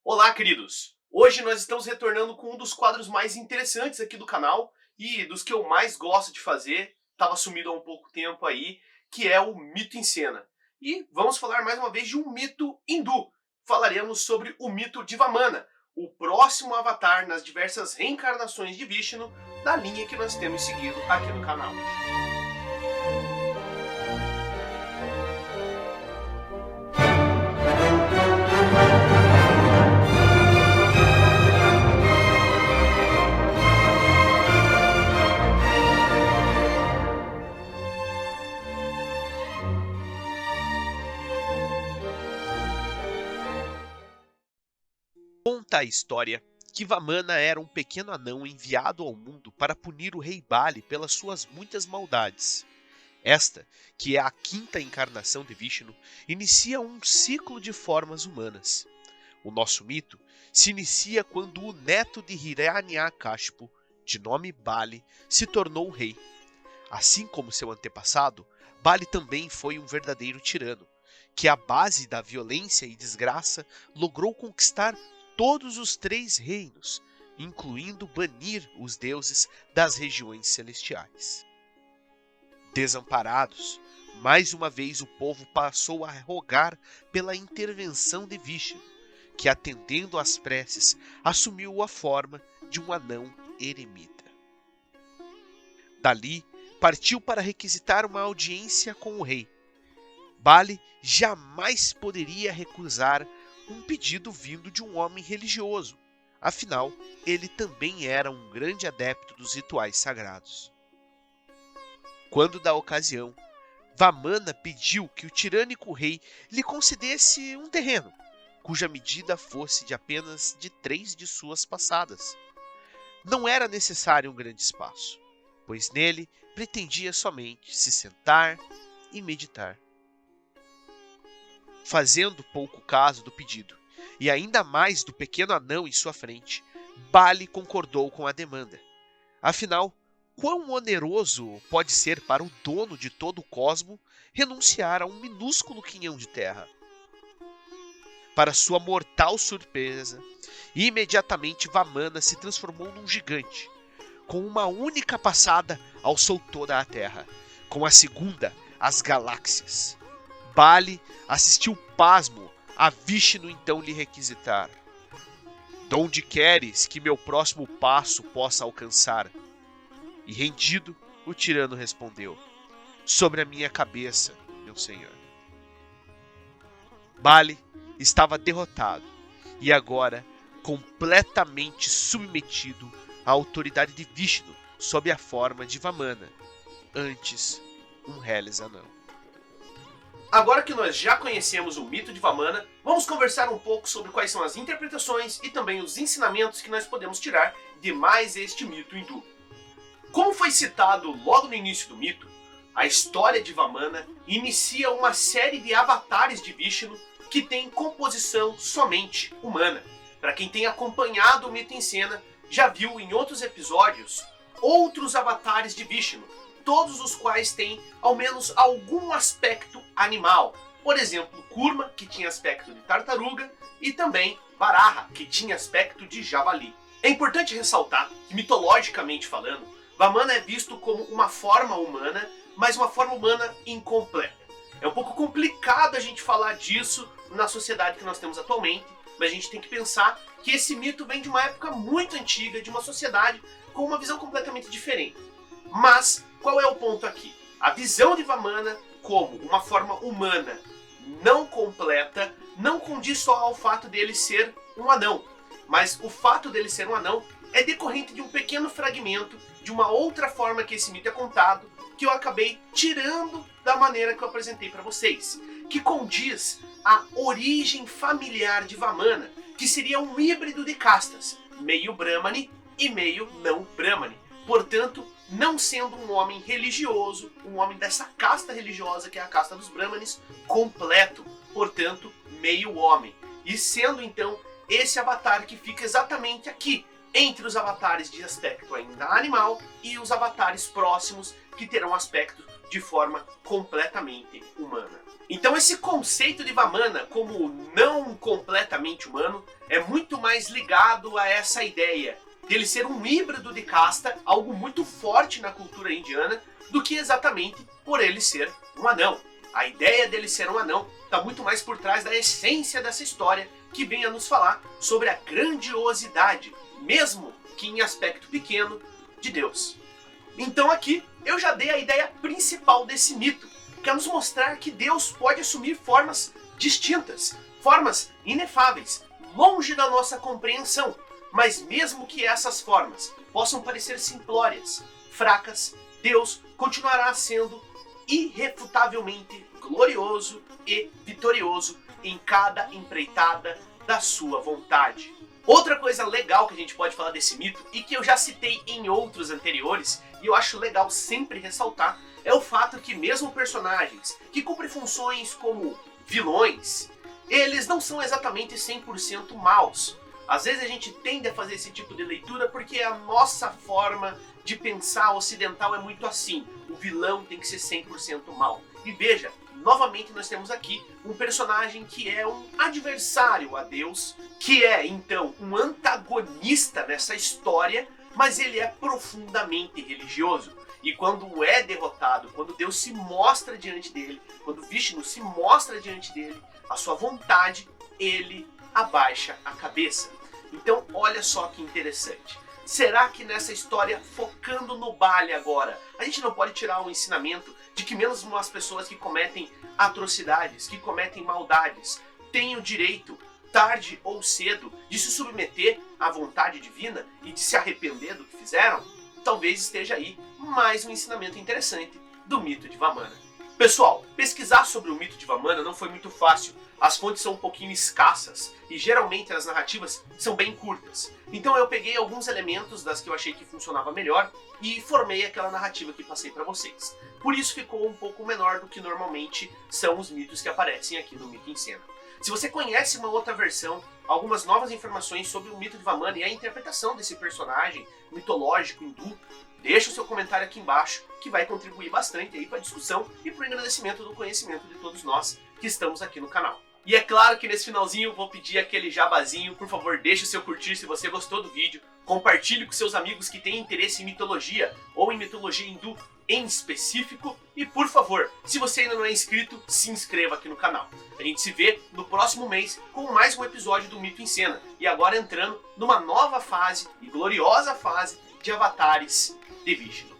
Olá, queridos! Hoje nós estamos retornando com um dos quadros mais interessantes aqui do canal e dos que eu mais gosto de fazer, estava sumido há um pouco tempo aí, que é o Mito em Cena. E vamos falar mais uma vez de um mito hindu. Falaremos sobre o mito de Vamana, o próximo avatar nas diversas reencarnações de Vishnu da linha que nós temos seguido aqui no canal. Conta a história que Vamana era um pequeno anão enviado ao mundo para punir o rei Bali pelas suas muitas maldades. Esta, que é a quinta encarnação de Vishnu, inicia um ciclo de formas humanas. O nosso mito se inicia quando o neto de Hiranyakashipu, de nome Bali, se tornou rei. Assim como seu antepassado, Bali também foi um verdadeiro tirano, que à base da violência e desgraça logrou conquistar todos os três reinos, incluindo banir os deuses das regiões celestiais. Desamparados, mais uma vez o povo passou a rogar pela intervenção de Vishnu, que, atendendo às preces, assumiu a forma de um anão eremita. Dali, partiu para requisitar uma audiência com o rei. Bali jamais poderia recusar um pedido vindo de um homem religioso. Afinal, ele também era um grande adepto dos rituais sagrados. Quando da ocasião, Vamana pediu que o tirânico rei lhe concedesse um terreno, cuja medida fosse de apenas de 3 de suas passadas. Não era necessário um grande espaço, pois nele pretendia somente se sentar e meditar. Fazendo pouco caso do pedido, e ainda mais do pequeno anão em sua frente, Bali concordou com a demanda. Afinal, quão oneroso pode ser para o dono de todo o cosmo renunciar a um minúsculo quinhão de terra? Para sua mortal surpresa, imediatamente Vamana se transformou num gigante. Com uma única passada, alçou toda a terra. Com a segunda, as galáxias. Bali assistiu pasmo a Vishnu então lhe requisitar: "Donde queres que meu próximo passo possa alcançar?" E rendido, o tirano respondeu: "Sobre a minha cabeça, meu senhor." Bali estava derrotado e agora completamente submetido à autoridade de Vishnu sob a forma de Vamana, antes um reles anão. Agora que nós já conhecemos o mito de Vamana, vamos conversar um pouco sobre quais são as interpretações e também os ensinamentos que nós podemos tirar de mais este mito hindu. Como foi citado logo no início do mito, a história de Vamana inicia uma série de avatares de Vishnu que tem composição somente humana. Para quem tem acompanhado o mito em cena, já viu em outros episódios outros avatares de Vishnu, todos os quais têm ao menos algum aspecto animal. Por exemplo, Kurma, que tinha aspecto de tartaruga, e também Varaha, que tinha aspecto de javali. É importante ressaltar que, mitologicamente falando, Vamana é visto como uma forma humana, mas uma forma humana incompleta. É um pouco complicado a gente falar disso na sociedade que nós temos atualmente, mas a gente tem que pensar que esse mito vem de uma época muito antiga, de uma sociedade com uma visão completamente diferente. Mas qual é o ponto aqui? A visão de Vamana como uma forma humana não completa não condiz só ao fato dele ser um anão, mas o fato dele ser um anão é decorrente de um pequeno fragmento de uma outra forma que esse mito é contado, que eu acabei tirando da maneira que eu apresentei para vocês, que condiz a origem familiar de Vamana, que seria um híbrido de castas, meio Brahmani e meio não Brahmani. Portanto, não sendo um homem religioso, um homem dessa casta religiosa que é a casta dos Brahmanes, completo, portanto, meio homem. E sendo então esse avatar que fica exatamente aqui, entre os avatares de aspecto ainda animal e os avatares próximos que terão aspecto de forma completamente humana. Então esse conceito de Vamana como não completamente humano é muito mais ligado a essa ideia dele ser um híbrido de casta, algo muito forte na cultura indiana, do que exatamente por ele ser um anão. A ideia dele ser um anão está muito mais por trás da essência dessa história, que vem a nos falar sobre a grandiosidade, mesmo que em aspecto pequeno, de Deus. Então aqui eu já dei a ideia principal desse mito, que é nos mostrar que Deus pode assumir formas distintas, formas inefáveis, longe da nossa compreensão, mas mesmo que essas formas possam parecer simplórias, fracas, Deus continuará sendo irrefutavelmente glorioso e vitorioso em cada empreitada da sua vontade. Outra coisa legal que a gente pode falar desse mito, e que eu já citei em outros anteriores, e eu acho legal sempre ressaltar, é o fato que mesmo personagens que cumprem funções como vilões, eles não são exatamente 100% maus. Às vezes a gente tende a fazer esse tipo de leitura porque a nossa forma de pensar ocidental é muito assim. O vilão tem que ser 100% mau. E veja, novamente nós temos aqui um personagem que é um adversário a Deus, que é então um antagonista nessa história, mas ele é profundamente religioso. E quando é derrotado, quando Deus se mostra diante dele, quando Vishnu se mostra diante dele, a sua vontade, ele abaixa a cabeça. Então olha só que interessante. Será que nessa história, focando no Bali agora, a gente não pode tirar um ensinamento de que mesmo as pessoas que cometem atrocidades, que cometem maldades, têm o direito, tarde ou cedo, de se submeter à vontade divina e de se arrepender do que fizeram? Talvez esteja aí mais um ensinamento interessante do mito de Vamana. Pessoal, pesquisar sobre o mito de Vamana não foi muito fácil. As fontes são um pouquinho escassas e geralmente as narrativas são bem curtas. Então eu peguei alguns elementos das que eu achei que funcionava melhor e formei aquela narrativa que passei para vocês. Por isso ficou um pouco menor do que normalmente são os mitos que aparecem aqui no Mito em Cena. Se você conhece uma outra versão, algumas novas informações sobre o mito de Vamana e a interpretação desse personagem mitológico hindu, deixa o seu comentário aqui embaixo, que vai contribuir bastante aí para a discussão e para o engrandecimento do conhecimento de todos nós que estamos aqui no canal. E é claro que nesse finalzinho vou pedir aquele jabazinho, por favor deixe o seu curtir se você gostou do vídeo, compartilhe com seus amigos que têm interesse em mitologia ou em mitologia hindu em específico e por favor, se você ainda não é inscrito, se inscreva aqui no canal. A gente se vê no próximo mês com mais um episódio do Mito em Cena e agora entrando numa nova fase e gloriosa fase de avatares de Vishnu.